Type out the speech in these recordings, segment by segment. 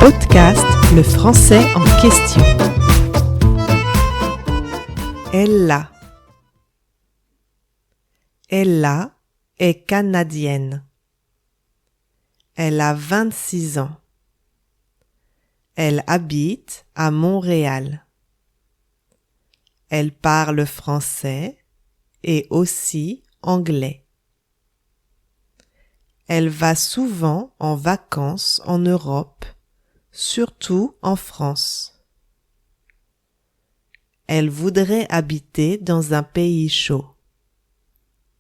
podcast Le français en question. Ella. Ella est canadienne. Elle a 26 ans. Elle habite à Montréal. Elle parle français et aussi anglais. Elle va souvent en vacances en Europe, surtout en France. Elle voudrait habiter dans un pays chaud,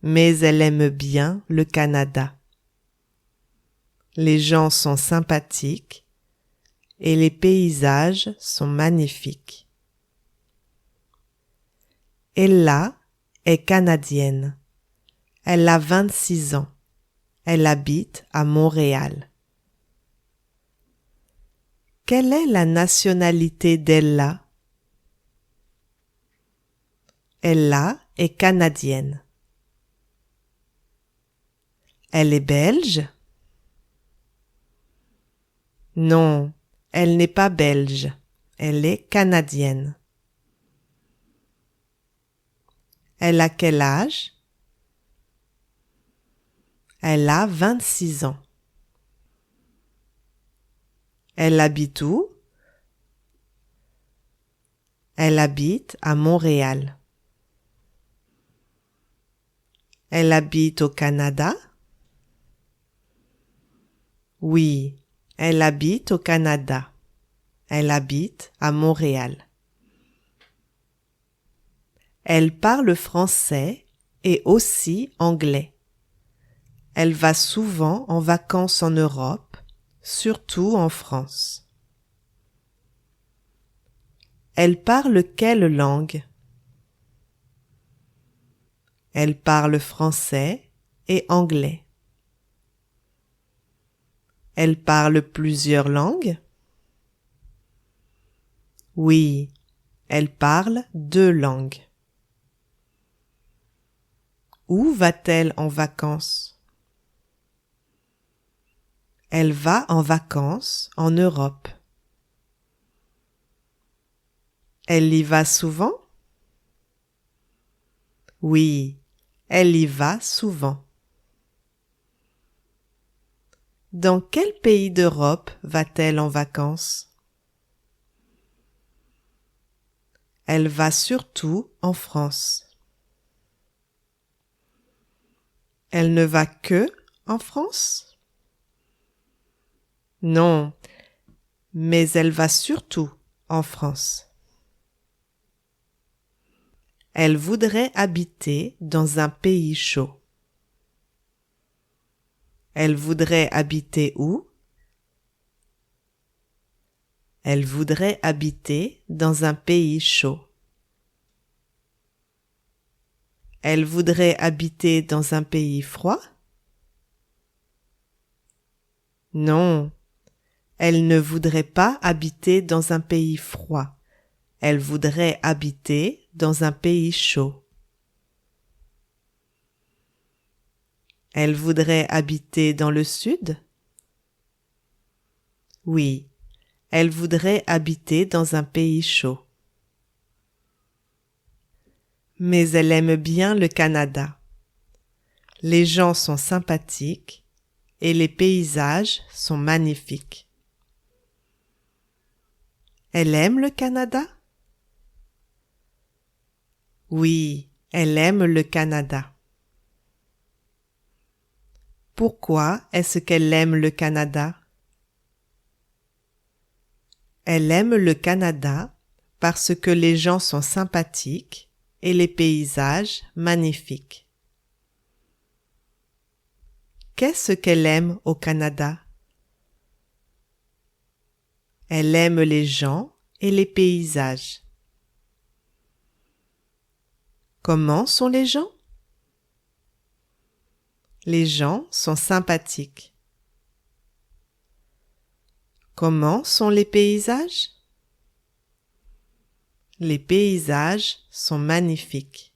mais elle aime bien le Canada. Les gens sont sympathiques et les paysages sont magnifiques. Ella est canadienne. Elle a 26 ans. Elle habite à Montréal. Quelle est la nationalité d'Ella? Ella est canadienne. Elle est belge? Non, elle n'est pas belge. Elle est canadienne. Elle a quel âge? Elle a 26 ans. Elle habite où? Elle habite à Montréal. Elle habite au Canada? Oui, elle habite au Canada. Elle habite à Montréal. Elle parle français et aussi anglais. Elle va souvent en vacances en Europe, surtout en France. Elle parle quelle langue? Elle parle français et anglais. Elle parle plusieurs langues? Oui, elle parle 2 langues. Où va-t-elle en vacances? Elle va en vacances en Europe. Elle y va souvent? Oui, elle y va souvent. Dans quel pays d'Europe va-t-elle en vacances? Elle va surtout en France. Elle ne va que en France? Non, mais elle va surtout en France. Elle voudrait habiter dans un pays chaud. Elle voudrait habiter où? Elle voudrait habiter dans un pays chaud. Elle voudrait habiter dans un pays froid? Non, elle ne voudrait pas habiter dans un pays froid. Elle voudrait habiter dans un pays chaud. Elle voudrait habiter dans le sud? Oui, elle voudrait habiter dans un pays chaud. Mais elle aime bien le Canada. Les gens sont sympathiques et les paysages sont magnifiques. Elle aime le Canada? Oui, elle aime le Canada. Pourquoi est-ce qu'elle aime le Canada? Elle aime le Canada parce que les gens sont sympathiques et les paysages magnifiques. Qu'est-ce qu'elle aime au Canada? Elle aime les gens et les paysages. Comment sont les gens? Les gens sont sympathiques. Comment sont les paysages? Les paysages sont magnifiques.